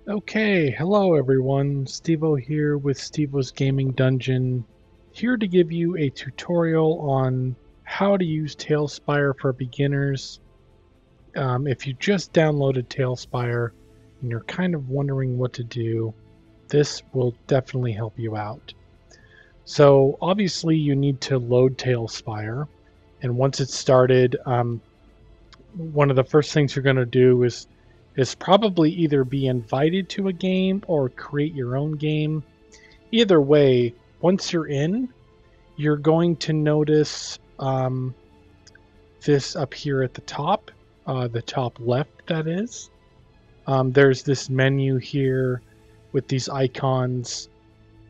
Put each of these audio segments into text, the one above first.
Okay, hello everyone. Stevo here with Stevo's Gaming Dungeon, here to give you a tutorial on how to use TaleSpire for beginners. If you just downloaded TaleSpire and you're kind of wondering what to do, this will definitely help you out. So obviously you need to load TaleSpire, and once it's started, one of the first things you're going to do is probably either be invited to a game or create your own game. Either way, once you're in, you're going to notice this up here at the top left, that is. There's this menu here with these icons,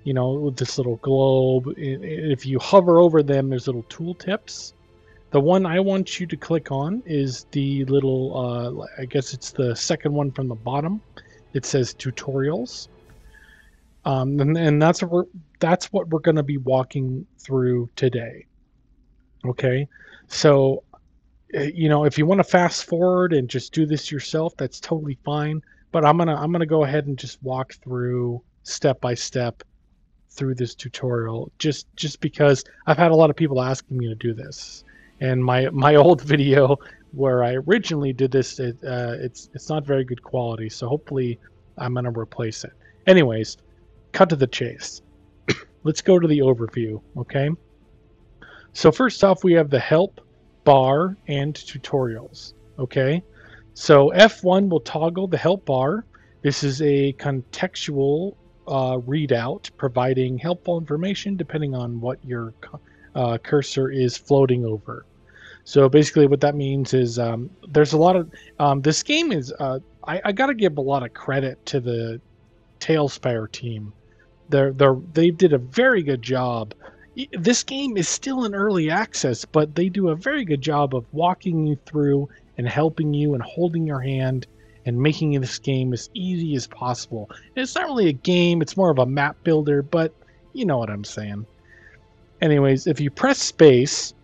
with this little globe. If you hover over them, there's little tooltips. The one I want you to click on is the little, I guess it's the second one from the bottom. It says tutorials. And that's what we're going to be walking through today. Okay. So, if you want to fast forward and just do this yourself, that's totally fine. But I'm going to go ahead and just walk through step by step through this tutorial just because I've had a lot of people asking me to do this. And my old video where I originally did this, it's not very good quality, so hopefully I'm gonna replace it. Anyways, cut to the chase. Let's go to the overview, okay? So first off, we have the help bar and tutorials, okay? So F1 will toggle the help bar. This is a contextual readout providing helpful information depending on what your cursor is floating over. So basically what that means is there's a lot of this game is I got to give a lot of credit to the TaleSpire team. They did a very good job. This game is still in early access, but they do a very good job of walking you through and helping you and holding your hand and making this game as easy as possible. And it's not really a game, it's more of a map builder, but you know what I'm saying. Anyways, if you press space,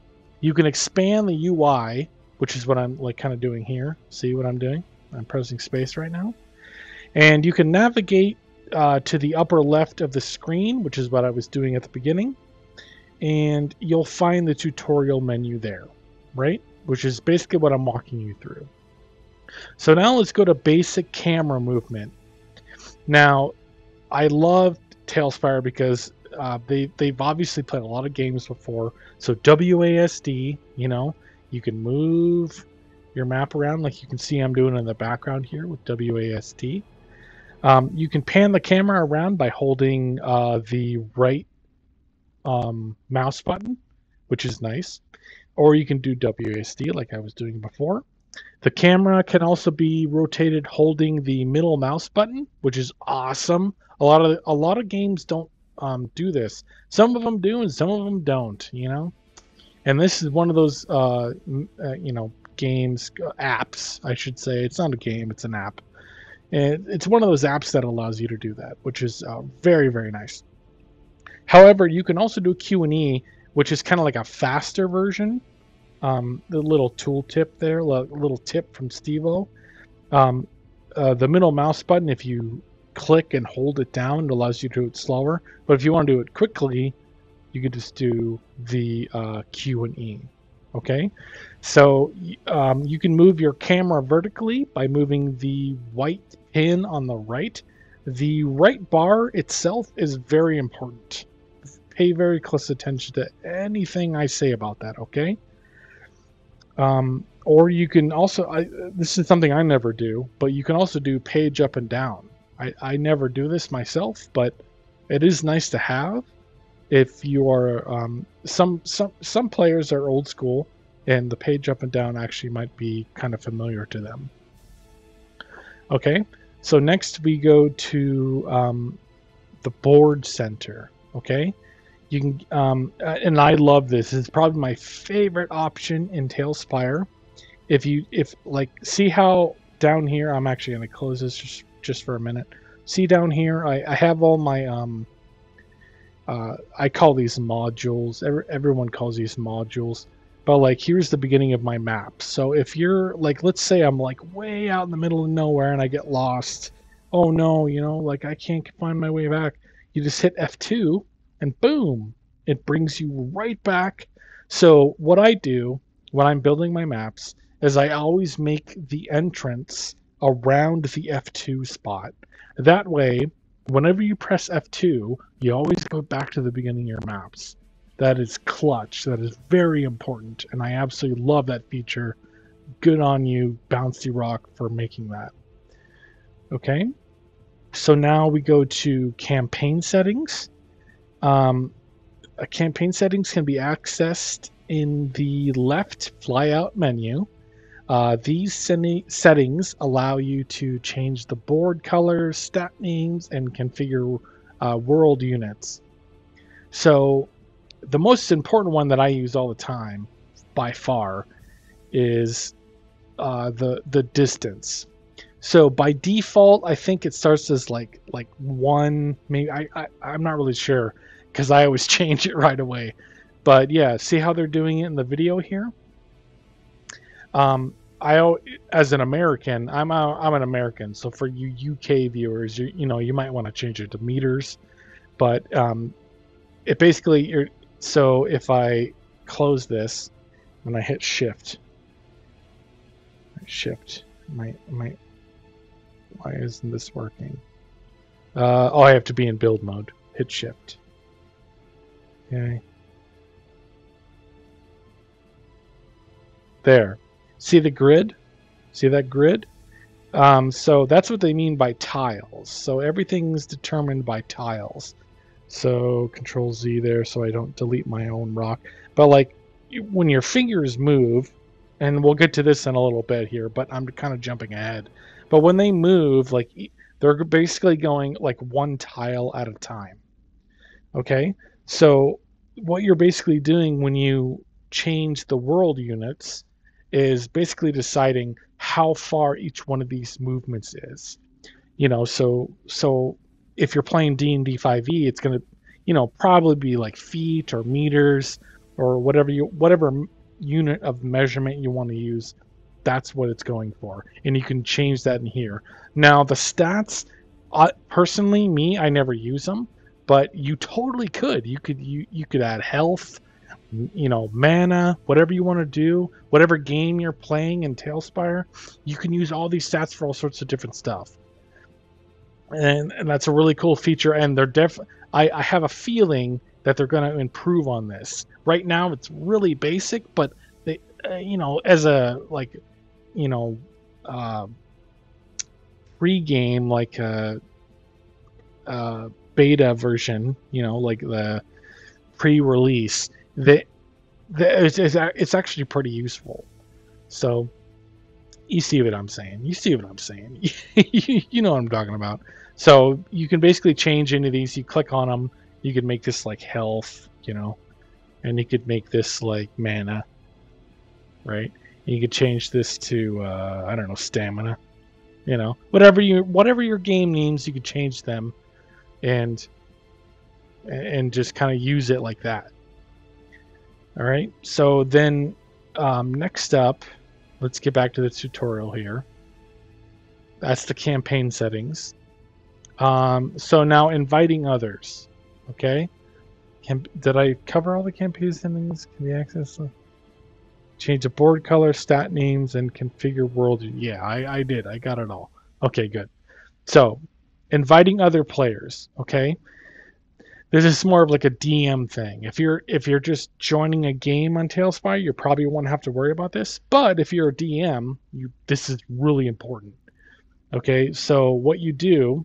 you can expand the UI, which is what I'm like kind of doing here. See what I'm doing? I'm pressing space right now. And you can navigate to the upper left of the screen, which is what I was doing at the beginning. And you'll find the tutorial menu there, right? Which is basically what I'm walking you through. So now let's go to basic camera movement. Now, I love TaleSpire because they've obviously played a lot of games before. So WASD, you can move your map around like you can see I'm doing in the background here with WASD. You can pan the camera around by holding the right mouse button, which is nice. Or you can do WASD like I was doing before. The camera can also be rotated holding the middle mouse button, which is awesome. A lot of games don't do this. Some of them do, and some of them don't. And this is one of those games, apps, I should say. It's not a game; it's an app. And it's one of those apps that allows you to do that, which is very, very nice. However, you can also do Q&E, which is kind of like a faster version. The little tool tip there, little tip from Stevo. The middle mouse button, if you click and hold it down, it allows you to do it slower. But if you want to do it quickly, you could just do the Q&E. Okay, so you can move your camera vertically by moving the white pin on the right. The right bar itself is very important. Pay very close attention to anything I say about that, okay? Or you can also, this is something I never do, but you can also do page up and down. I never do this myself, but it is nice to have if you are, some players are old school and the page up and down actually might be kind of familiar to them. Okay, so next we go to the board center, okay? You can, and I love this. It's probably my favorite option in TaleSpire. See how down here, I'm actually going to close this just for a minute. See down here, I have all my, I call these modules. Everyone calls these modules. But like, here's the beginning of my map. So if you're like, let's say I'm like way out in the middle of nowhere and I get lost, oh no, like I can't find my way back. You just hit F2 and boom, it brings you right back. So what I do when I'm building my maps is I always make the entrance around the F2 spot. That way, whenever you press F2, you always go back to the beginning of your maps. That is clutch. That is very important, and I absolutely love that feature. Good on you, Bouncy Rock, for making that. Okay, so now we go to campaign settings. Campaign settings can be accessed in the left flyout menu. These settings allow you to change the board colors, stat names, and configure world units. So the most important one that I use all the time, by far, is the distance. So by default, I think it starts as like 1, maybe I'm not really sure because I always change it right away. But yeah, see how they're doing it in the video here? As an American, I'm an American, so for you UK viewers, you might want to change it to meters. But it basically, so if I close this and I hit shift, why isn't this working? Oh, I have to be in build mode. Hit shift. Okay. There. See the grid? See that grid? So that's what they mean by tiles. So everything's determined by tiles. So Control Z there so I don't delete my own rock. But like when your fingers move, and we'll get to this in a little bit here, but I'm kind of jumping ahead. But when they move, like they're basically going like one tile at a time. Okay? So what you're basically doing when you change the world units is basically deciding how far each one of these movements is. So if you're playing D&D 5e, it's going to, probably be like feet or meters or whatever unit of measurement you want to use. That's what it's going for, and you can change that in here. Now the stats, personally, I never use them, but you totally could. You could add health, mana, whatever you want to do, whatever game you're playing in TaleSpire, you can use all these stats for all sorts of different stuff. And that's a really cool feature. And they're I have a feeling that they're going to improve on this. Right now, it's really basic, but they, as a free game, like a beta version, like the pre-release, it's actually pretty useful. So you see what I'm saying. You know what I'm talking about. So you can basically change any of these. You click on them. You could make this like health, and you could make this like mana, right? And you could change this to I don't know, stamina. Whatever your game names, you could change them, and just kind of use it like that. All right. So then next up, let's get back to the tutorial here. That's the campaign settings. So now inviting others. Okay. Did I cover all the campaign settings? Can we access them? Change the board color, stat names, and configure world. Yeah, I did. I got it all. Okay, good. So inviting other players. Okay. This is more of like a DM thing. If you're just joining a game on TaleSpire, you probably won't have to worry about this. But if you're a DM, this is really important. Okay, so what you do,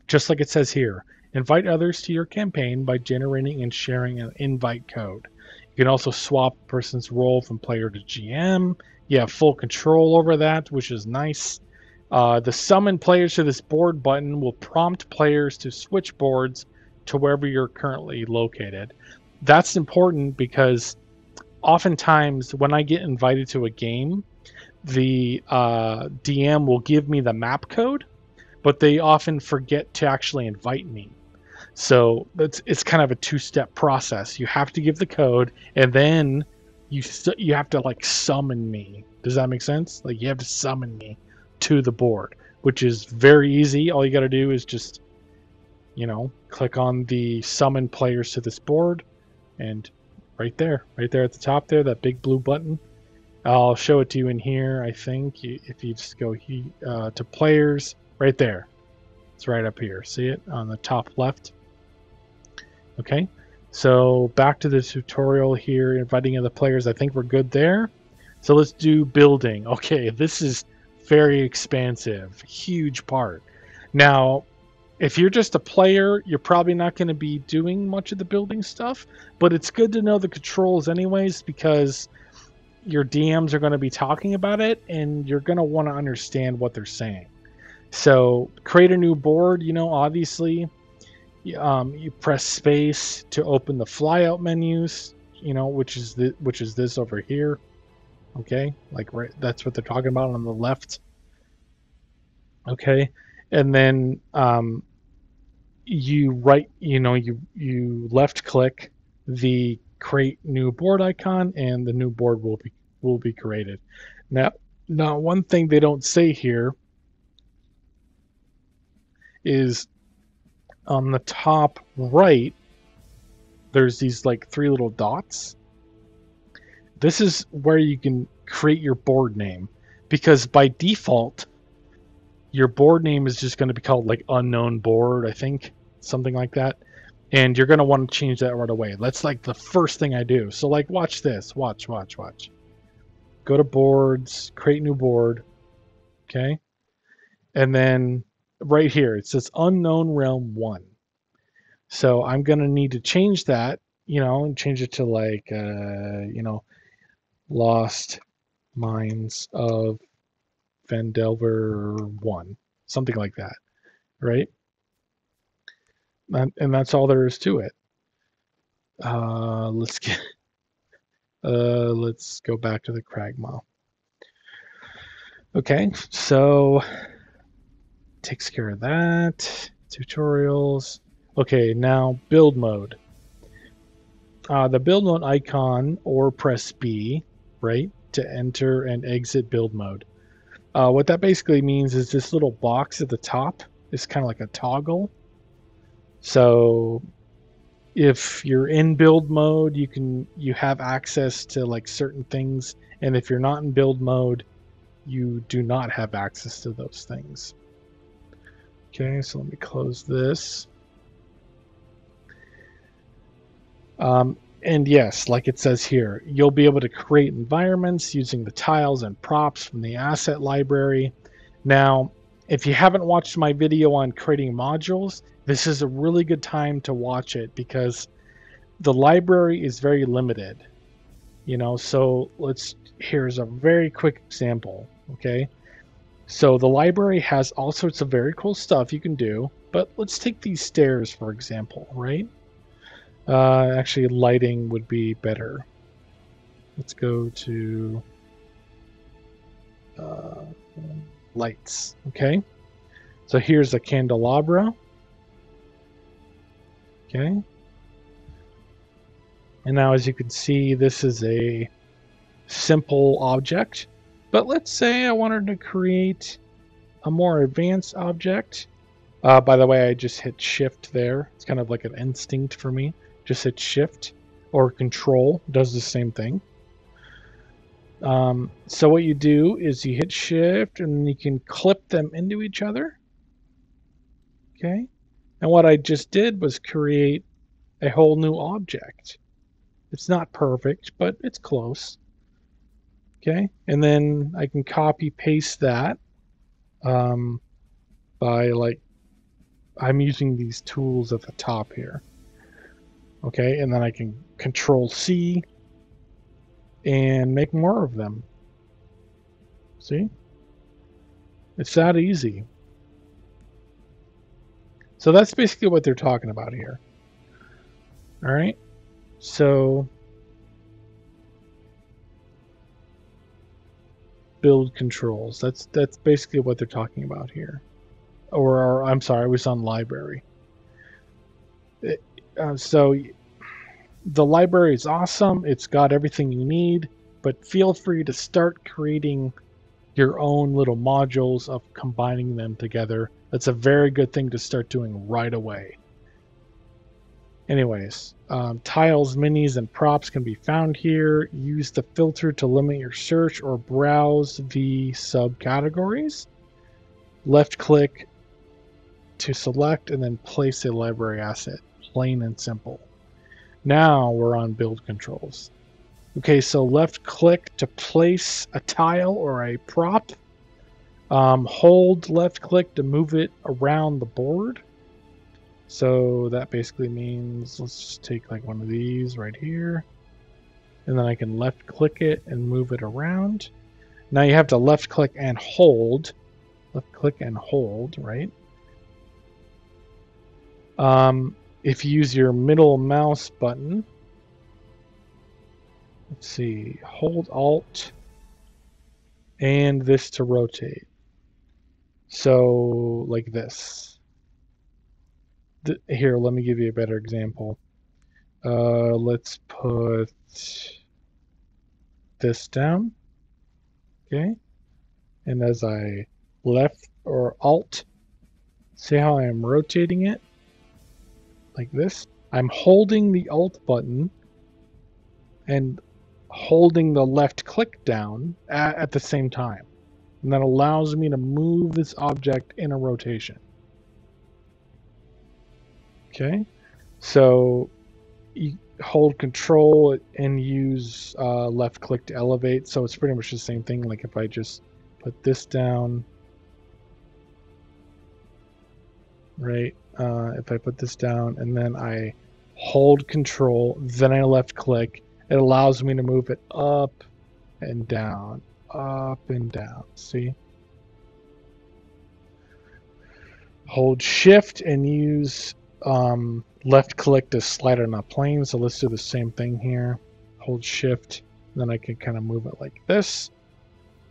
just like it says here, invite others to your campaign by generating and sharing an invite code. You can also swap a person's role from player to GM. You have full control over that, which is nice. The summon players to this board button will prompt players to switch boards to wherever you're currently located. That's important because oftentimes when I get invited to a game, the DM will give me the map code, but they often forget to actually invite me. So it's kind of a two-step process. You have to give the code, and then you have to like summon me. Does that make sense? Like you have to summon me to the board. which is very easy. All you got to do is just, you know, click on the summon players to this board, and right there at the top there, that big blue button. I'll show it to you in here, I think. If you just go to players, right there. It's right up here. See it on the top left? Okay, so back to the tutorial here, inviting other players. I think we're good there. So let's do building. Okay, this is very expansive, huge part. Now, if you're just a player, you're probably not going to be doing much of the building stuff, but it's good to know the controls anyways, because your DMs are going to be talking about it and you're going to want to understand what they're saying. So create a new board, you know, obviously you press space to open the flyout menus, you know, which is this over here. Okay, like right, that's what they're talking about on the left. Okay, and then you left click the create new board icon, and the new board will be created. Now one thing they don't say here is on the top right, there's these like 3 little dots. This is where you can create your board name, because by default, your board name is just going to be called like unknown board, I think, something like that. And you're going to want to change that right away. That's like the first thing I do. So like, watch this, watch. Go to boards, create new board. Okay. And then right here, it says unknown realm 1. So I'm going to need to change that, you know, and change it to like, you know, Lost Mines of Vandelver 1, something like that, right? And that's all there is to it. Let's go back to the Cragmaw. Okay, so takes care of that. Tutorials. Okay, now build mode. The build mode icon, or press B, right, to enter and exit build mode. What that basically means is this little box at the top is kind of like a toggle. So if you're in build mode, you have access to like certain things, and if you're not in build mode, you do not have access to those things. Okay, so let me close this. And yes, like it says here, you'll be able to create environments using the tiles and props from the asset library. Now, if you haven't watched my video on creating modules, this is a really good time to watch it, because the library is very limited. You know, so here's a very quick example, okay? So the library has all sorts of very cool stuff you can do, but let's take these stairs, for example, right? Actually, lighting would be better. Let's go to lights. Okay, so here's a candelabra. Okay, and now as you can see, this is a simple object, but let's say I wanted to create a more advanced object. By the way, I just hit shift there. It's kind of like an instinct for me. Just hit shift, or control does the same thing. So what you do is you hit shift and you can clip them into each other. Okay. And what I just did was create a whole new object. It's not perfect, but it's close. Okay. And then I can copy paste that by like, I'm using these tools at the top here. Okay, and then I can control C and make more of them. See? It's that easy. So that's basically what they're talking about here. All right. So build controls. That's basically what they're talking about here. Or I'm sorry, I was on library. So the library is awesome. It's got everything you need, but feel free to start creating your own little modules of combining them together. That's a very good thing to start doing right away. Anyways, tiles, minis, and props can be found here. Use the filter to limit your search or browse the subcategories. Left click to select and then place a library asset. Plain and simple. Now we're on build controls. Okay, so left click to place a tile or a prop. Hold left click to move it around the board. So that basically means, let's just take like one of these right here. And then I can left click it and move it around. Now you have to left click and hold. Left click and hold, right? If you use your middle mouse button, let's see, hold Alt and this to rotate. So like this. Here, let me give you a better example. Let's put this down. Okay. And as I left or Alt, see how I'm rotating it? Like this. I'm holding the Alt button and holding the left click down at the same time. And that allows me to move this object in a rotation. Okay, so you hold control and use left click to elevate. So it's pretty much the same thing. Like if I just put this down, right? If I put this down and then I hold control, then I left click, it allows me to move it up and down, up and down. See? Hold shift and use left click to slide on a plane. So let's do the same thing here. Hold shift, then I can kind of move it like this.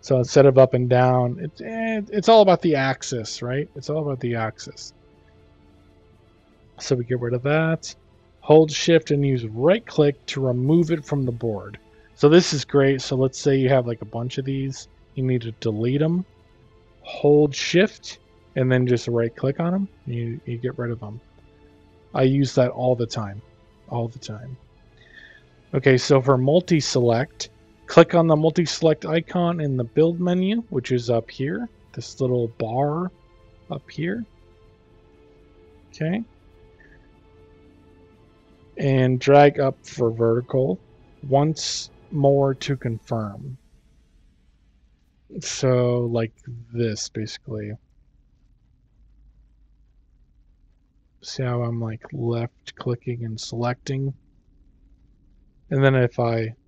So instead of up and down, it's all about the axis, right? It's all about the axis. So we get rid of that. Hold shift and use right click to remove it from the board. So this is great. So let's say you have like a bunch of these. You need to delete them. Hold shift and then just right click on them. You get rid of them. I use that all the time. All the time. Okay, so for multi-select, click on the multi-select icon in the build menu, which is up here. This little bar up here. Okay. And drag up for vertical once more to confirm. So like this, basically. See how I'm like left clicking and selecting? And then if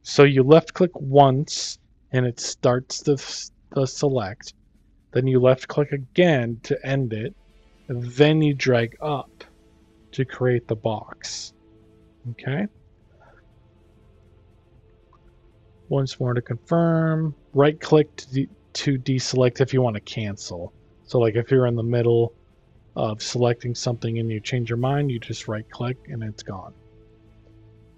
so you left click once and it starts the select. Then you left click again to end it. And then you drag up to create the box. Okay. Once more to confirm. Right click to deselect if you want to cancel. So like if you're in the middle of selecting something and you change your mind, you just right click and it's gone.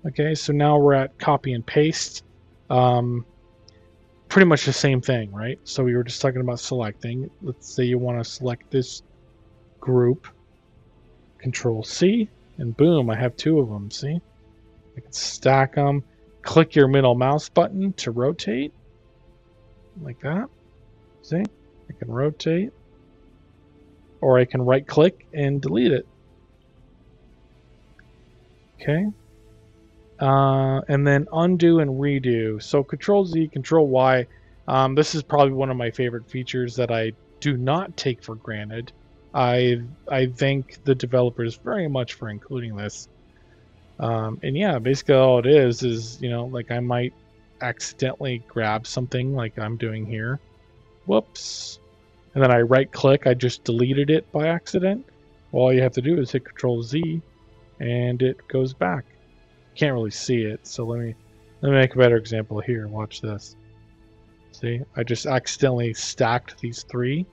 Okay, so now we're at copy and paste. Pretty much the same thing, right? So we were just talking about selecting. Let's say you want to select this group. Control C, and boom, I have two of them, see? I can stack them. Click your middle mouse button to rotate. Like that. See? I can rotate. Or I can right click and delete it. Okay. And then undo and redo. So Control Z, Control Y. This is probably one of my favorite features that I do not take for granted. I thank the developers very much for including this. And yeah, basically all it is, you know, like I might accidentally grab something like I'm doing here. Whoops. And then I right click, I just deleted it by accident. All you have to do is hit Control Z and it goes back. Can't really see it, so let me make a better example here. Watch this. See, I just accidentally stacked these three.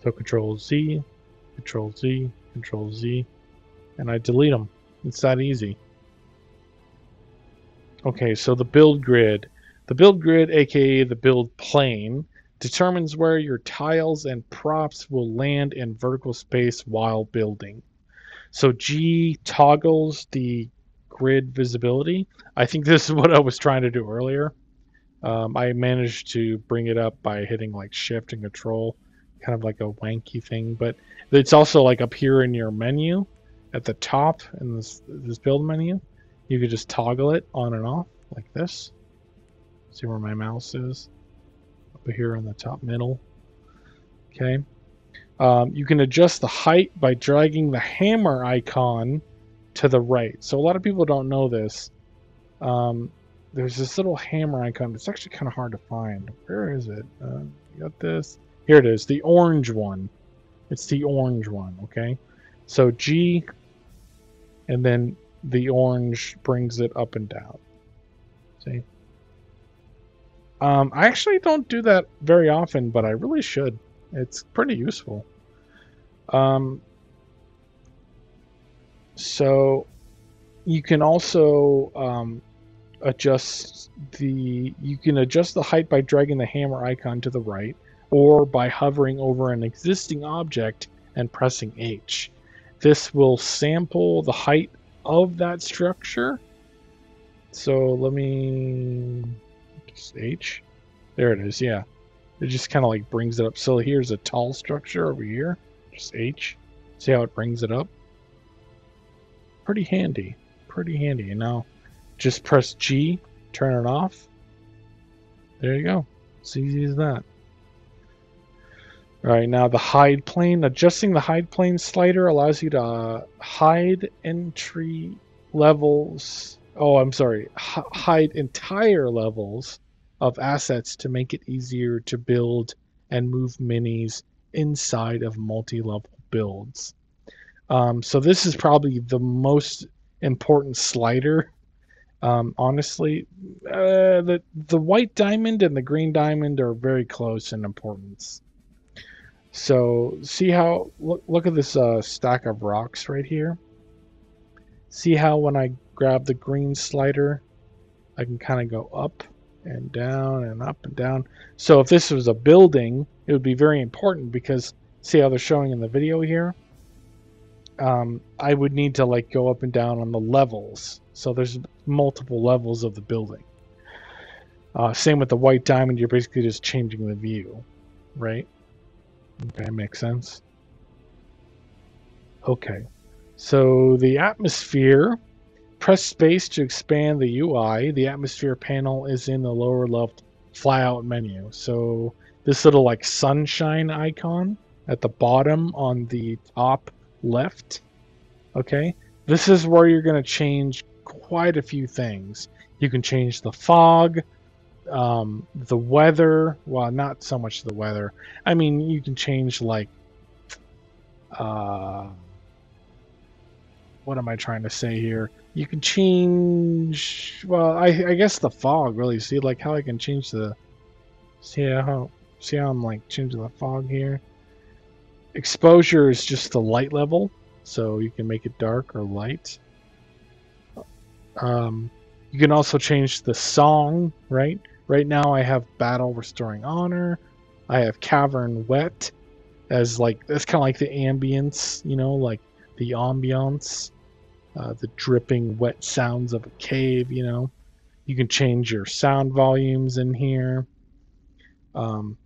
So Control Z, Control Z, Control Z, and I delete them. It's that easy. Okay, so the build grid, aka the build plane, Determines where your tiles and props will land in vertical space while building. So G toggles the grid visibility. I think this is what I was trying to do earlier. I managed to bring it up by hitting like shift and control, kind of like a wanky thing, but it's also like up here in your menu at the top in this build menu. You could just toggle it on and off like this. See where my mouse is? Up here in the top middle. Okay. You can adjust the height by dragging the hammer icon to the right. So a lot of people don't know this. There's this little hammer icon. It's actually kind of hard to find. Where is it? You got this. Here it is. The orange one. It's the orange one. Okay. So G, and then the orange brings it up and down. See? I actually don't do that very often, but I really should. It's pretty useful. So you can also adjust the height by dragging the hammer icon to the right, or by hovering over an existing object and pressing H. This will sample the height of that structure. So let me just H. There it is. Yeah, it just kind of like brings it up. So here's a tall structure over here. Just H. See how it brings it up? Pretty handy. Pretty handy. And now just press G, turn it off. There you go. It's easy as that. All right, now the hide plane. Adjusting the hide plane slider allows you to hide entry levels. Oh, I'm sorry. Hide entire levels of assets to make it easier to build and move minis inside of multi-level builds. So this is probably the most important slider. Honestly, the white diamond and the green diamond are very close in importance. So see how, look at this stack of rocks right here. See how when I grab the green slider, I can kind of go up and down and up and down. So if this was a building, it would be very important because see how they're showing in the video here? I would need to like go up and down on the levels. So there's multiple levels of the building. Same with the white diamond, you're basically just changing the view, right? Okay, makes sense. Okay, so the atmosphere, press space to expand the UI. The atmosphere panel is in the lower left flyout menu. So this little like sunshine icon at the bottom on the top left. Okay, this is where you're going to change quite a few things. You can change the fog, the weather. Well, not so much the weather. I mean, you can change like what am I trying to say here? You can change, well, I guess the fog really. See like how I can change the, see how I'm like changing the fog here. Exposure is just the light level, so you can make it dark or light. You can also change the song, right? Right now I have Battle Restoring Honor. I have Cavern Wet as like, that's kind of like the ambience, you know, like the ambiance, the dripping wet sounds of a cave, you know. You can change your sound volumes in here. And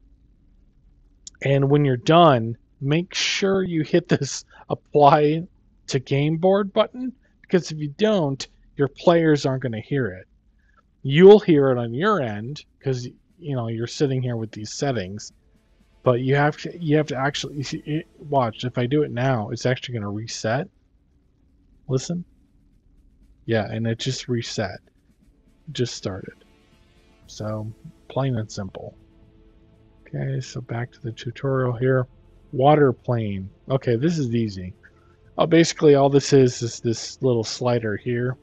when you're done, make sure you hit this apply to game board button, because if you don't, your players aren't going to hear it. You'll hear it on your end because you know you're sitting here with these settings, but you have to actually watch. If I do it now, it's actually going to reset. Listen. Yeah, and it just reset. Just started. So plain and simple. Okay, so back to the tutorial here. Water plane. Okay, this is easy. Basically all this is this little slider here.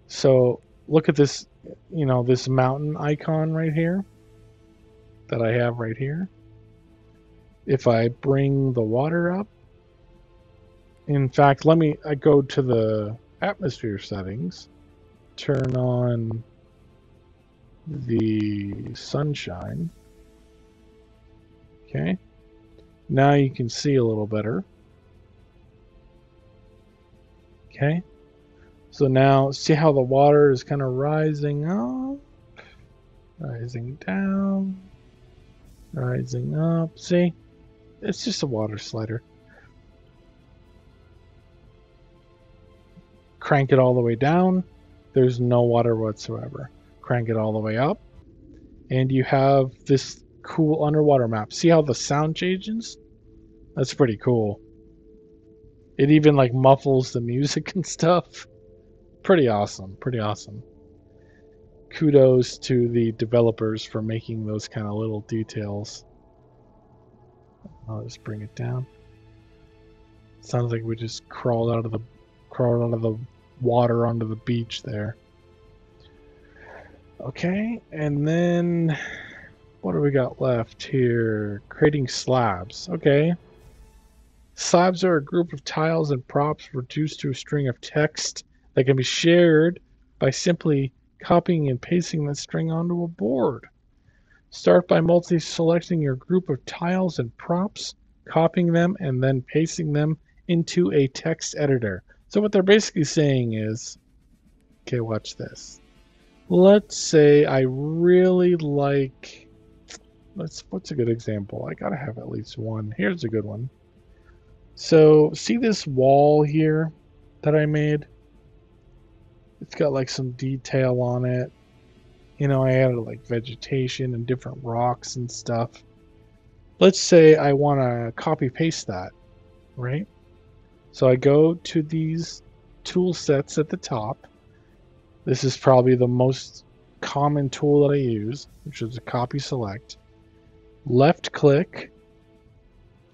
So look at this, you know, this mountain icon right here that I have right here. If I bring the water up, in fact, I go to the atmosphere settings, turn on the sunshine. Okay. Now you can see a little better. Okay. So now see how the water is kind of rising up, rising down, rising up. See? It's just a water slider. Crank it all the way down. There's no water whatsoever. Crank it all the way up. And you have this cool underwater map. See how the sound changes? That's pretty cool. It even like muffles the music and stuff. Pretty awesome. Pretty awesome. Kudos to the developers for making those kind of little details. I'll just bring it down. Sounds like we just crawled out of the water onto the beach there. Okay, and then what do we got left here? Creating slabs. Okay. Slabs are a group of tiles and props reduced to a string of text that can be shared by simply copying and pasting that string onto a board. Start by multi-selecting your group of tiles and props, copying them, and then pasting them into a text editor. So what they're basically saying is, okay, watch this. Let's say I really like, what's a good example? I gotta have at least one. Here's a good one. So see this wall here that I made? It's got like some detail on it. You know, I added like vegetation and different rocks and stuff. Let's say I want to copy paste that, right? So I go to these tool sets at the top. This is probably the most common tool that I use, which is a copy select. Left click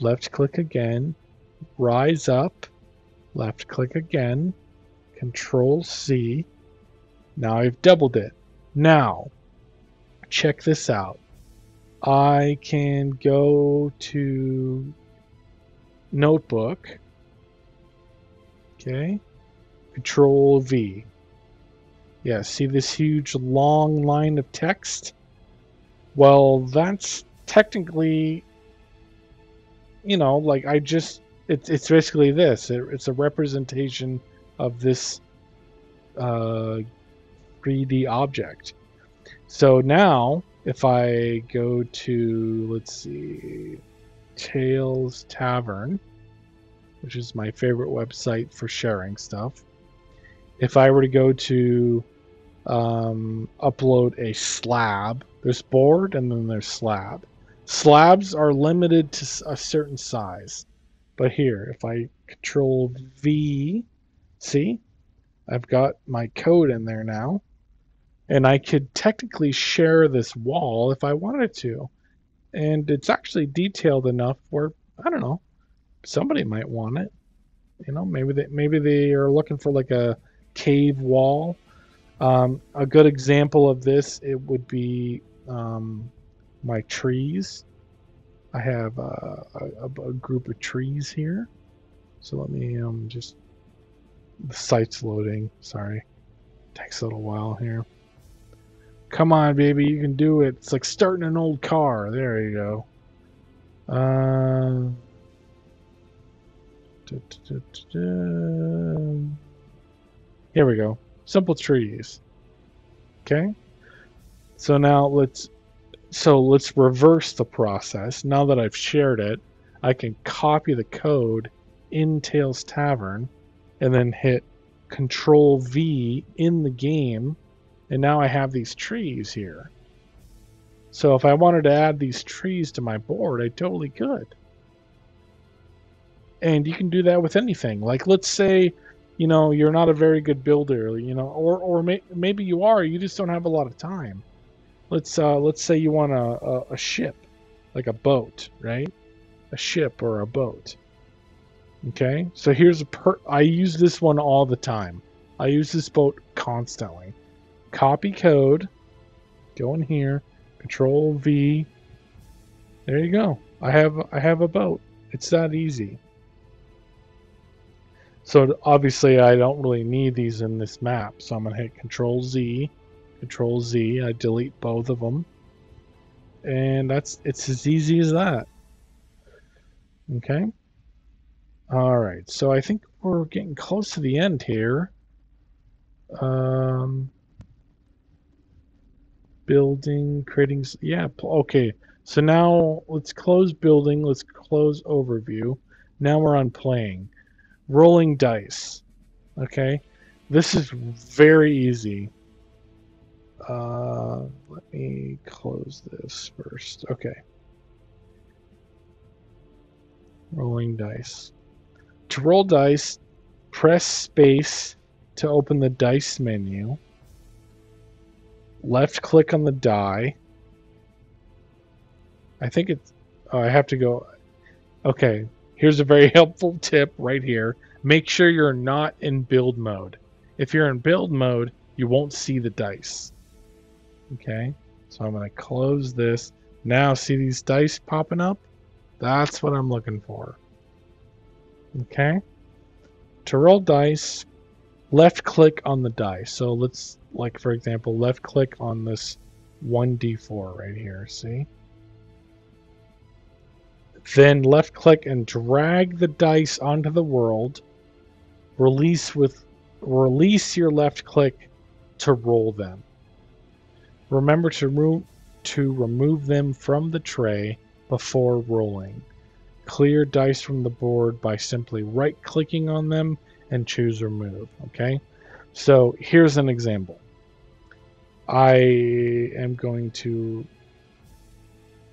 again, rise up, left click again, Control C. Now I've doubled it. Now, check this out. I can go to Notebook. Okay. Control V. Yeah, see this huge long line of text? Well, that's technically, you know, like it's basically this. It's a representation of this 3D object. So now, if I go to, let's see, Tales Tavern, which is my favorite website for sharing stuff. If I were to go to upload a slab, there's board and then there's slab. Slabs are limited to a certain size. But here, if I Control V, see, I've got my code in there now. And I could technically share this wall if I wanted to. And it's actually detailed enough where, I don't know, somebody might want it. You know, maybe they are looking for like a cave wall. A good example of this, it would be my trees. I have a group of trees here. So let me just, the site's loading. Sorry, takes a little while here. Come on, baby, you can do it. It's like starting an old car. There you go. Here we go. Simple trees. Okay. So now let's reverse the process. Now that I've shared it, I can copy the code in Tales Tavern and then hit Control V in the game. And now I have these trees here. So if I wanted to add these trees to my board, I totally could. And you can do that with anything. Like, let's say, you know, you're not a very good builder, you know, or maybe you are, you just don't have a lot of time. Let's say you want a ship, like a boat, right? A ship or a boat. Okay, so here's I use this one all the time. I use this boat constantly. Copy code, go in here, Control V. There you go. I have a boat. It's that easy. So obviously I don't really need these in this map, so I'm gonna hit Control Z. I delete both of them, and it's as easy as that. Okay. All right. So I think we're getting close to the end here. Um, building, creating. Yeah. Okay. So now let's close building. Let's close overview. Now we're on playing. Rolling dice. Okay. This is very easy. Let me close this first. Okay. Rolling dice. To roll dice, press space to open the dice menu. Left click on the die. I think it's. Oh, I have to go. Okay. Here's a very helpful tip right here. Make sure you're not in build mode. If you're in build mode, you won't see the dice. Okay. So I'm going to close this. Now, see these dice popping up? That's what I'm looking for. Okay. To roll dice, left click on the die. So let's, like, for example, left click on this 1d4 right here. See? Then left click and drag the dice onto the world. Release your left click to roll them. Remember to remove them from the tray before rolling. Clear dice from the board by simply right-clicking on them and choose remove. Okay? So here's an example. I am going to...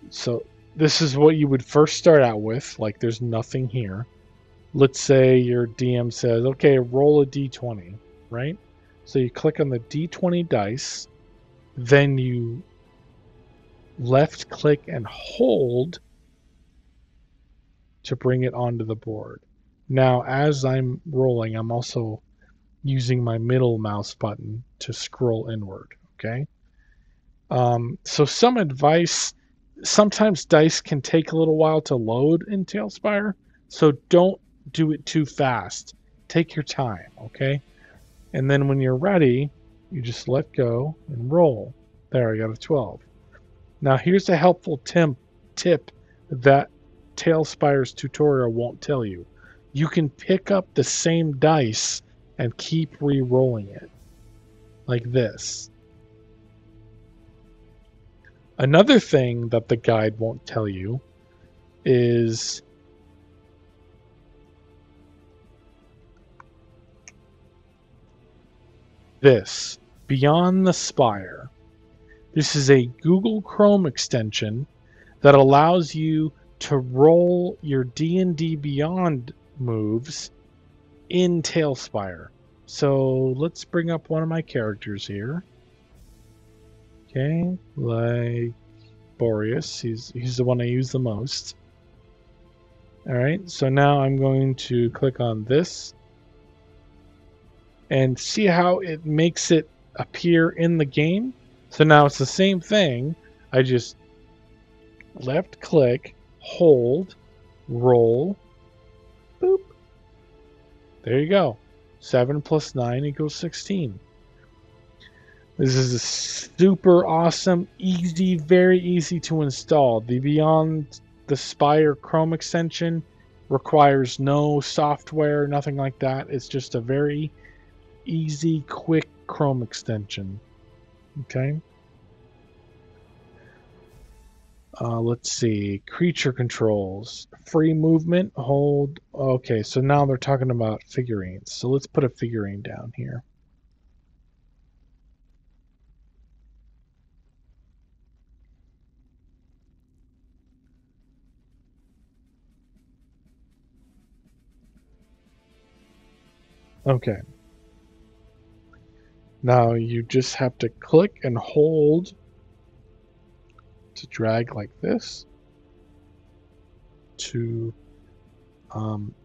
So this is what you would first start out with. Like, there's nothing here. Let's say your DM says, okay, roll a d20, right? So you click on the d20 dice, then you left click and hold to bring it onto the board. Now, as I'm rolling, I'm also using my middle mouse button to scroll inward, okay? So some advice, sometimes dice can take a little while to load in TaleSpire, so don't do it too fast. Take your time, okay? And then when you're ready, you just let go and roll. There, I got a 12. Now here's a helpful tip that TaleSpire's tutorial won't tell you. You can pick up the same dice and keep re-rolling it. Like this. Another thing that the guide won't tell you is this, Beyond the Spire. This is a Google Chrome extension that allows you to roll your D&D Beyond moves in TaleSpire. So let's bring up one of my characters here. Okay, like Boreas. He's the one I use the most. All right, so now I'm going to click on this and see how it makes it appear in the game. So now it's the same thing. I just left click, hold, roll, boop. There you go. 7 plus 9 equals 16. This is a super awesome, easy, very easy to install. The Beyond the Spire Chrome extension requires no software, nothing like that. It's just a very easy, quick Chrome extension. Okay. Let's see. Creature controls. Free movement. Hold. Okay, so now they're talking about figurines. So let's put a figurine down here. Okay. Now you just have to click and hold to drag like this to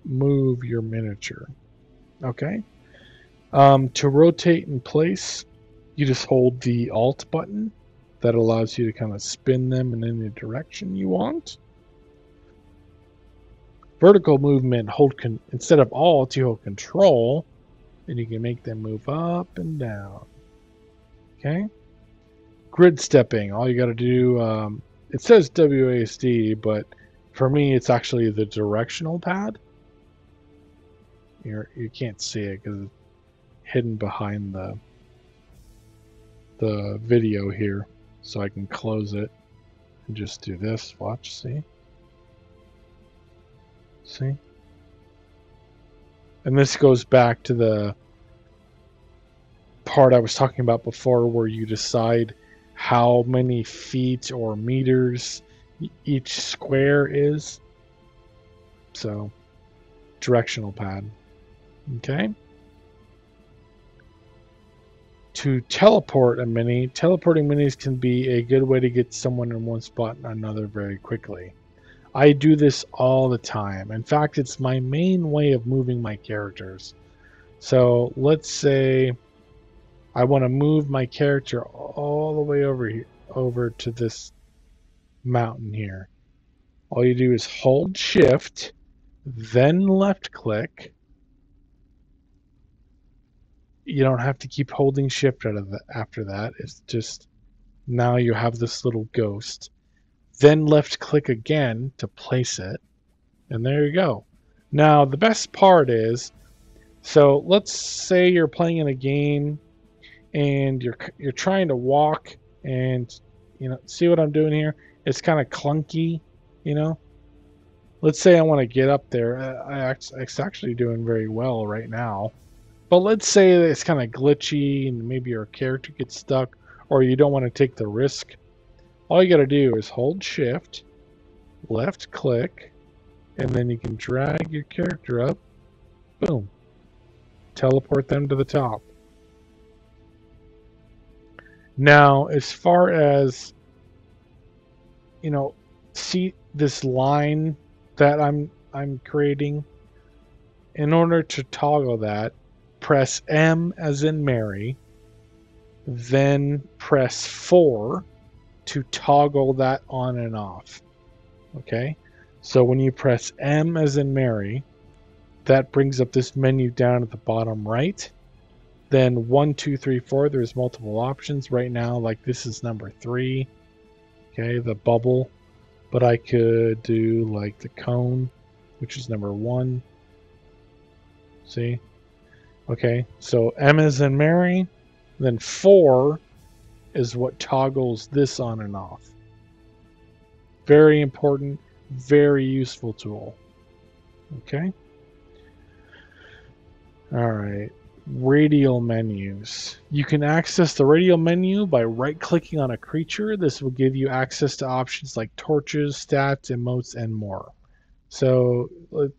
move your miniature. Okay. To rotate in place, you just hold the Alt button. That allows you to kind of spin them in any direction you want. Vertical movement, instead of Alt, you hold Control, and you can make them move up and down. Okay. Grid stepping, all you got to do, it says WASD, but For me, it's actually the directional pad. You can't see it because it's hidden behind the video here. So I can close it and just do this. Watch, see? See? And this goes back to the part I was talking about before where you decide how many feet or meters each square is. So, directional pad. Okay. To teleport a mini, teleporting minis can be a good way to get someone in one spot and another very quickly. I do this all the time. In fact, it's my main way of moving my characters. So let's say I want to move my character all the way over here, over to this mountain here. All you do is hold shift, then left click. You don't have to keep holding shift after that. It's just now you have this little ghost. Then left click again to place it. And there you go. Now the best part is, so let's say you're playing in a game and you're trying to walk and see what I'm doing here? It's kind of clunky, you know. Let's say I want to get up there. It's actually doing very well right now. But let's say it's kind of glitchy and maybe your character gets stuck or you don't want to take the risk. All you got to do is hold shift, left click, and then you can drag your character up. Boom. Teleport them to the top. Now, as far as, see this line that I'm creating, in order to toggle that, press M as in Mary, then press 4 to toggle that on and off. Okay? So when you press M as in Mary, that brings up this menu down at the bottom right. Then 1, 2, 3, 4, there's multiple options. Right now, like this is number 3. Okay, the bubble. But I could do like the cone, which is number 1. See? Okay, so M as in Mary, then 4 is what toggles this on and off. Very important, very useful tool. Okay? All right. Radial menus. You can access the radial menu by right-clicking on a creature. This will give you access to options like torches, stats, emotes, and more. So let's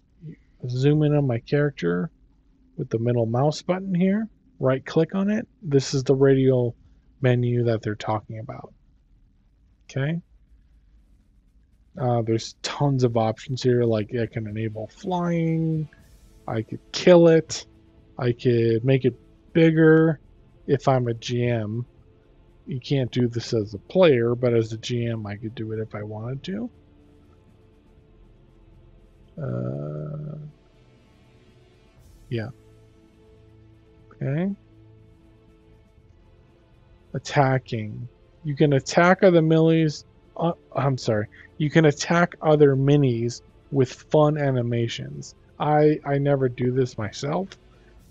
zoom in on my character with the middle mouse button here. Right-click on it. This is the radial menu that they're talking about. Okay. There's tons of options here. Like I can enable flying. I could kill it. I could make it bigger if I'm a GM. You can't do this as a player, but as a GM, I could do it if I wanted to. Yeah. Okay. Attacking. You can attack other minis. I'm sorry. You can attack other minis with fun animations. I never do this myself,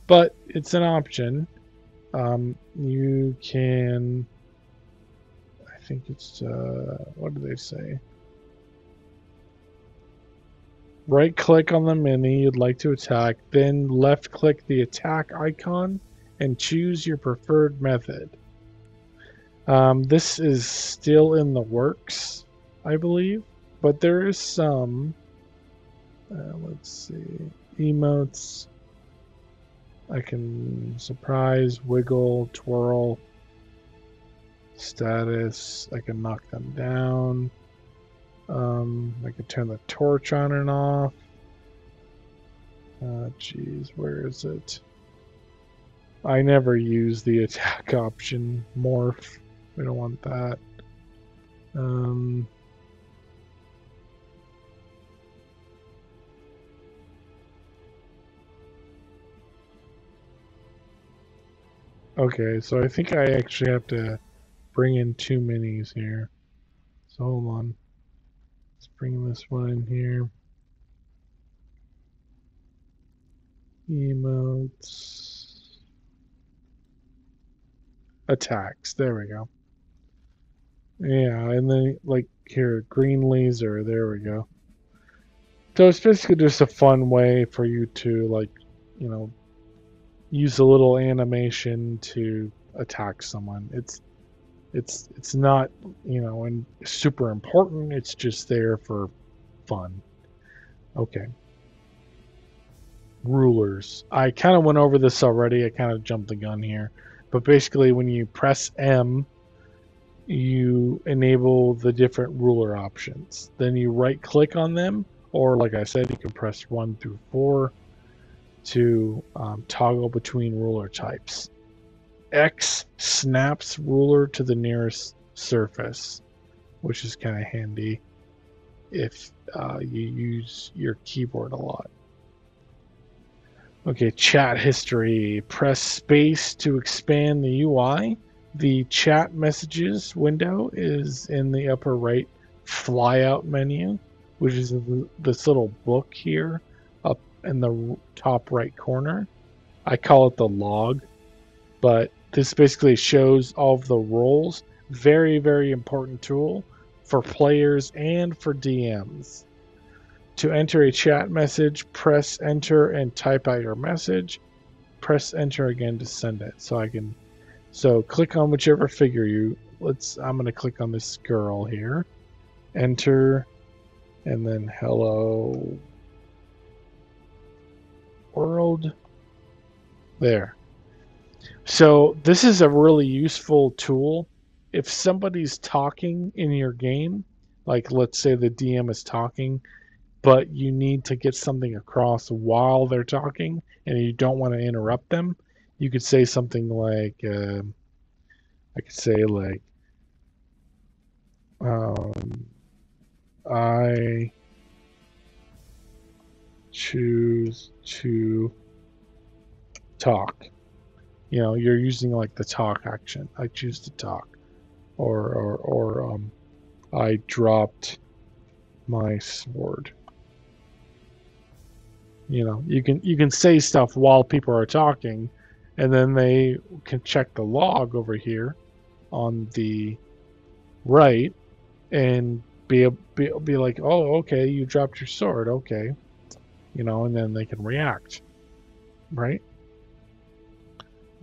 but it's an option. You can, I think it's, what do they say? Right click on the mini you'd like to attack, then left click the attack icon and choose your preferred method. This is still in the works, I believe, but there is some, let's see, emotes. I can surprise, wiggle, twirl, status. I can knock them down. I can turn the torch on and off. Geez, where is it? I never use the attack option. Morph. We don't want that. Okay, so I think I actually have to bring in 2 minis here. So hold on. Let's bring this one in here. Emotes. Attacks. There we go. Yeah, and then like here, green laser. There we go. So it's basically just a fun way for you to like, you know, use a little animation to attack someone. It's not, you know, and super important. It's just there for fun. Okay. Rulers. I kind of went over this already. I kind of jumped the gun here. But basically when you press M, you enable the different ruler options. Then you right click on them, or like I said, you can press 1 through 4 to toggle between ruler types. X snaps ruler to the nearest surface, which is kind of handy if you use your keyboard a lot. Okay, chat history. Press space to expand the UI. The chat messages window is in the upper right flyout menu, which is this little book here up in the top right corner. I call it the log, but this basically shows all of the roles. Very, very important tool for players and for DMs. To enter a chat message, press enter and type out your message. Press enter again to send it. So click on whichever figure I'm going to click on this girl here. Enter, and then hello world. There. So this is a really useful tool. If somebody's talking in your game, like let's say the DM is talking, but you need to get something across while they're talking and you don't want to interrupt them, you could say something like, I could say like, I choose to talk. You know, you're using like the talk action. I choose to talk. Or I dropped my sword. You know, you can say stuff while people are talking, and then they can check the log over here on the right and be like, oh, okay, you dropped your sword, okay, you know, and then they can react, right?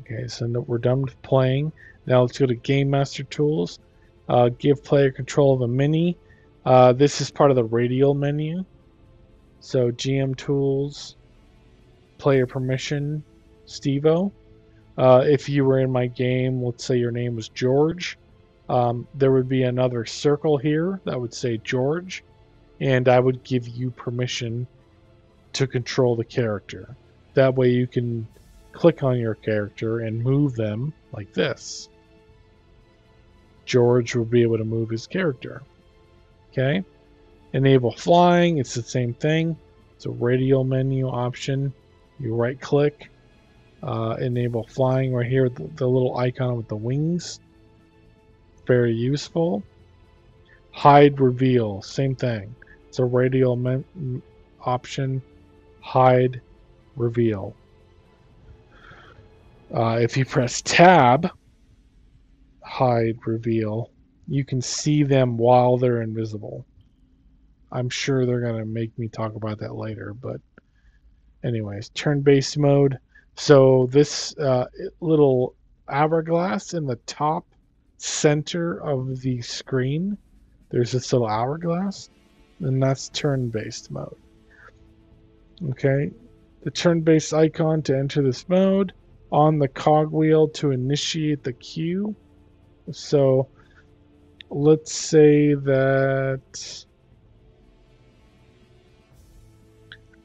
Okay, so we're done with playing. Now let's go to Game Master Tools. Give player control of a mini. This is part of the radial menu. So GM Tools, Player Permission, Stevo. If you were in my game, let's say your name was George, there would be another circle here that would say George, and I would give you permission to control the character. That way you can click on your character and move them like this. George will be able to move his character. Okay? Enable flying, it's the same thing. It's a radial menu option. You right click, enable flying right here, the little icon with the wings. Very useful. Hide reveal, same thing. It's a radial option. Hide reveal. If you press tab, hide reveal, you can see them while they're invisible. I'm sure they're going to make me talk about that later, but anyways, turn-based mode. So this little hourglass in the top center of the screen, there's this little hourglass, and that's turn-based mode. Okay, the turn-based icon to enter this mode, on the cogwheel to initiate the queue. So let's say that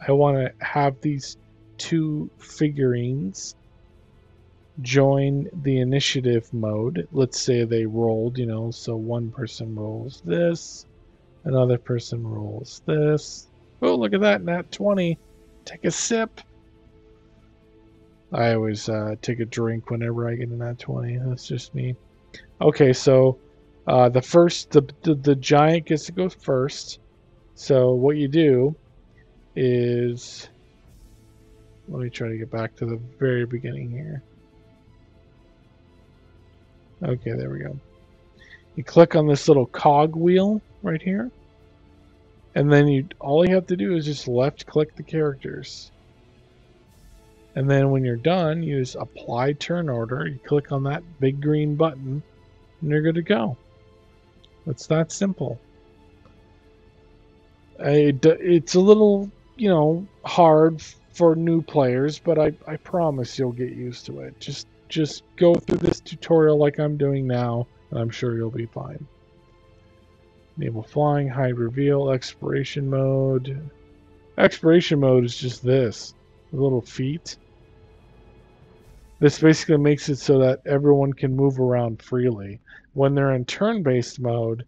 I want to have these two figurines join the initiative mode. Let's say they rolled, you know, so one person rolls this, another person rolls this. Oh, look at that, nat 20. Take a sip. I always take a drink whenever I get a nat 20. That's just me. Okay, so the giant gets to go first. So what you do is, let me try to get back to the very beginning here. Okay, there we go. You click on this little cog wheel right here, and then all you have to do is just left click the characters. And then when you're done, you just apply turn order. You click on that big green button, and you're good to go. It's that simple. It's a little, hard for new players, but I promise you'll get used to it. Just go through this tutorial like I'm doing now, and I'm sure you'll be fine. Enable flying, hide reveal, exploration mode. Exploration mode is just this, the little feet. This basically makes it so that everyone can move around freely. When they're in turn-based mode,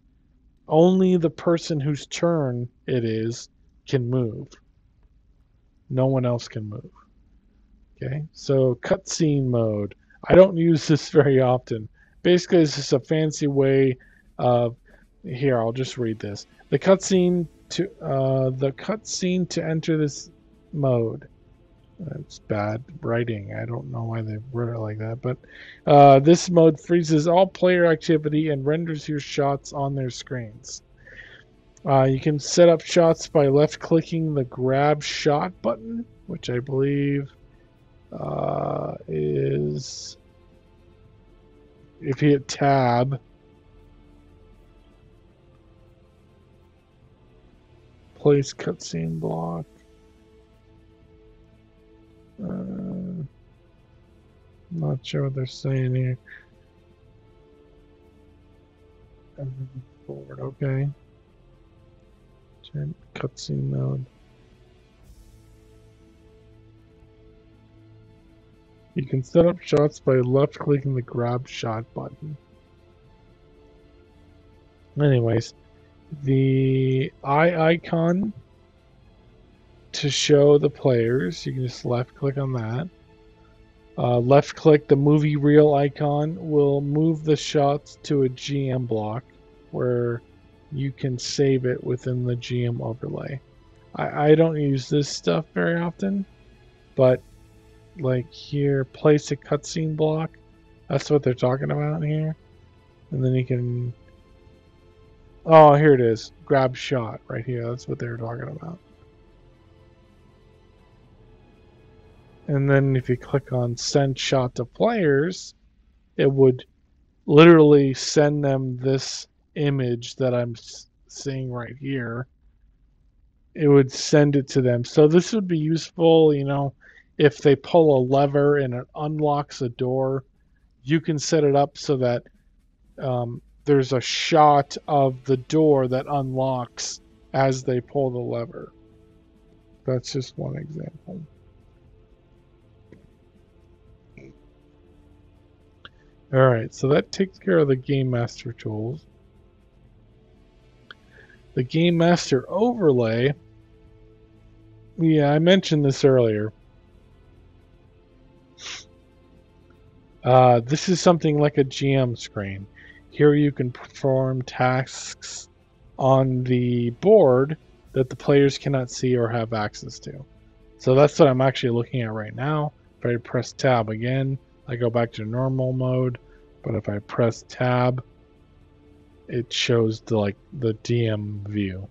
only the person whose turn it is can move. No one else can move. Okay, so cutscene mode. I don't use this very often. Basically, it's just a fancy way of, here, I'll just read this. The cutscene to enter this mode. It's bad writing. I don't know why they wrote it like that. But this mode freezes all player activity and renders your shots on their screens. You can set up shots by left-clicking the grab shot button, which I believe is, if you hit tab, place cutscene block. Not sure what they're saying here. Forward, okay. Turn cutscene mode. You can set up shots by left-clicking the grab shot button. Anyways, the eye icon to show the players, you can just left-click on that. Left-click the movie reel icon will move the shots to a GM block where you can save it within the GM overlay. I don't use this stuff very often, but like here, place a cutscene block. That's what they're talking about here. And then you can, oh, here it is. Grab shot right here. That's what they were talking about. And then if you click on send shot to players, it would literally send them this image that I'm seeing right here. It would send it to them. So this would be useful, if they pull a lever and it unlocks a door, you can set it up so that there's a shot of the door that unlocks as they pull the lever. That's just one example. Alright, so that takes care of the Game Master tools. The Game Master overlay, yeah, I mentioned this earlier. This is something like a GM screen. Here you can perform tasks on the board that the players cannot see or have access to. So that's what I'm actually looking at right now. If I press tab again, I go back to normal mode, but if I press tab, it shows the DM view.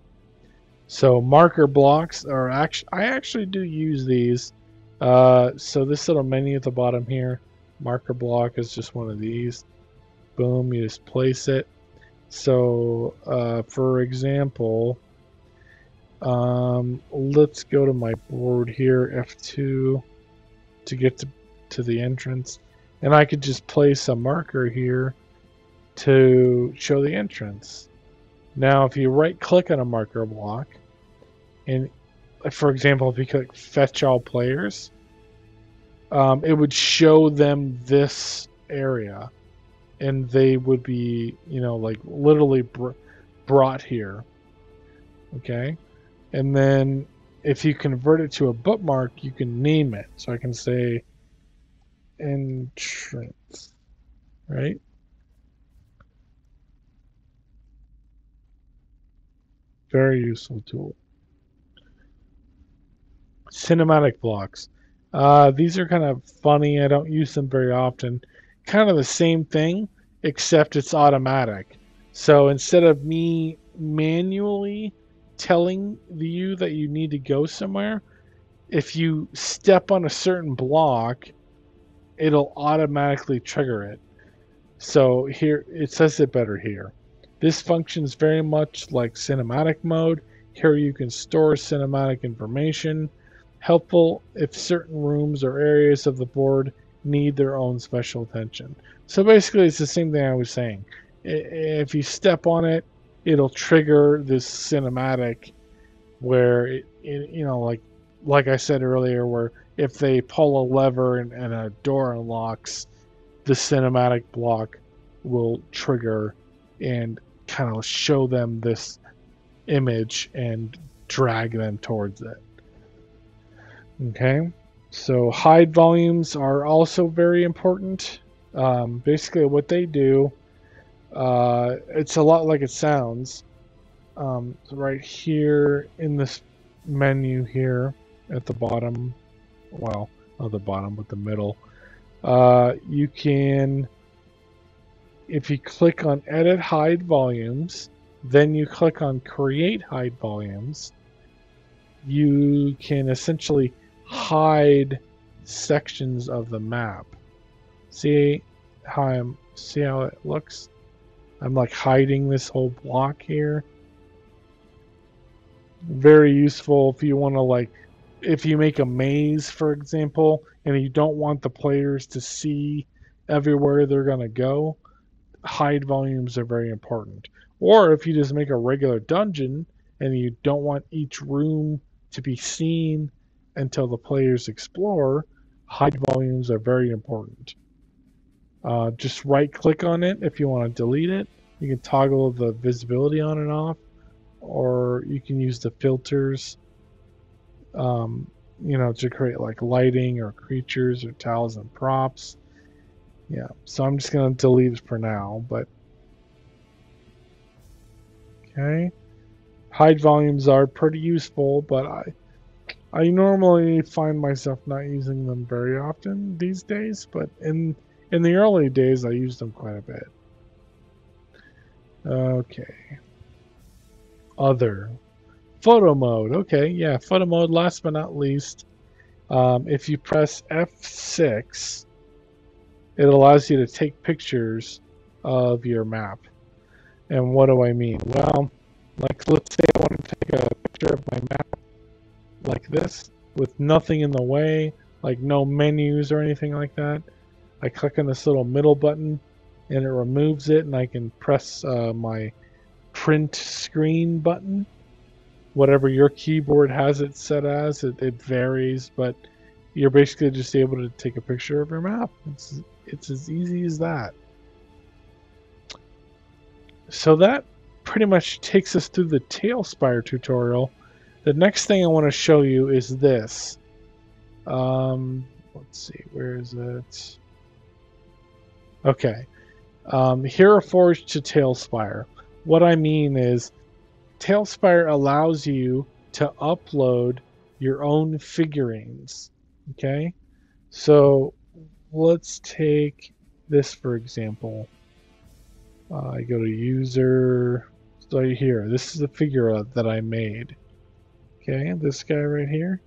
So marker blocks are I actually do use these. So this little menu at the bottom here, marker block is just one of these. Boom, you just place it. So for example, let's go to my board here, F2, to get to the entrance. And I could just place a marker here to show the entrance. Now, if you right-click on a marker block, and for example, if you click Fetch All Players, it would show them this area, and they would be, literally brought here. Okay? And then if you convert it to a bookmark, you can name it. So I can say entrance, right? Very useful tool. Cinematic blocks. These are kind of funny. I don't use them very often. Kind of the same thing, except it's automatic. So instead of me manually telling you that you need to go somewhere, if you step on a certain block, it'll automatically trigger it. So here, it says it better here. This functions very much like cinematic mode. Here you can store cinematic information. Helpful if certain rooms or areas of the board need their own special attention. So basically, it's the same thing I was saying. If you step on it, it'll trigger this cinematic where like I said earlier, where if they pull a lever and a door unlocks, the cinematic block will trigger and kind of show them this image and drag them towards it. Okay, so hide volumes are also very important. Basically, what they do, it's a lot like it sounds. So right here in this menu here at the bottom, well, not the bottom, but the middle, you can, if you click on Edit Hide Volumes, then you click on Create Hide Volumes, you can essentially hide sections of the map. See how it looks? I'm like hiding this whole block here. Very useful if you want to, like, if you make a maze, for example, and you don't want the players to see everywhere they're going to go, hide volumes are very important. Or if you just make a regular dungeon and you don't want each room to be seen until the players explore, hide volumes are very important. Just right click on it if you want to delete it. You can toggle the visibility on and off, or you can use the filters, to create like lighting or creatures or tiles and props. Yeah, so I'm just going to delete it for now, but okay. Hide volumes are pretty useful, but I normally find myself not using them very often these days, but in the early days I used them quite a bit. Okay. Other. Photo mode. Okay, yeah, photo mode, last but not least. If you press F6, it allows you to take pictures of your map. And what do I mean? Well, like, let's say I want to take a picture of my map like this, with nothing in the way, like no menus or anything like that. I click on this little middle button and it removes it, and I can press my print screen button. Whatever your keyboard has it set as, it varies, but you're basically just able to take a picture of your map. It's as easy as that. So that pretty much takes us through the TaleSpire tutorial. The next thing I want to show you is this. Let's see, where is it? Okay. Hero Forge to TaleSpire. What I mean is, TaleSpire allows you to upload your own figurines. Okay? So let's take this for example. I go to user. So here, this is a figure that I made. Okay, this guy right here.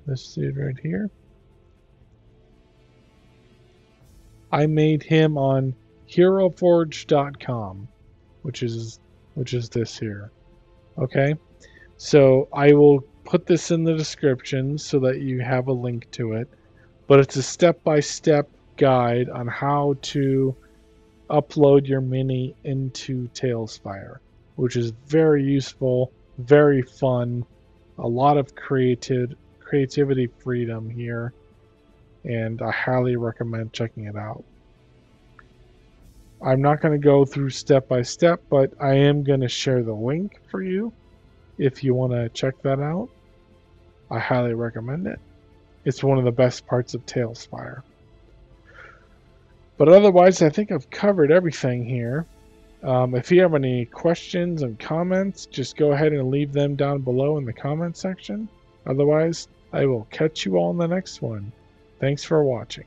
This dude right here. I made him on heroforge.com, which is this here. Okay, so I will put this in the description so that you have a link to it, but it's a step-by-step guide on how to upload your mini into TaleSpire, which is very useful, very fun, a lot of creativity freedom here, and I highly recommend checking it out. I'm not going to go through step by step, but I am going to share the link for you if you want to check that out. I highly recommend it. It's one of the best parts of TaleSpire. But otherwise, I think I've covered everything here. If you have any questions and comments, just go ahead and leave them down below in the comment section. Otherwise, I will catch you all in the next one. Thanks for watching.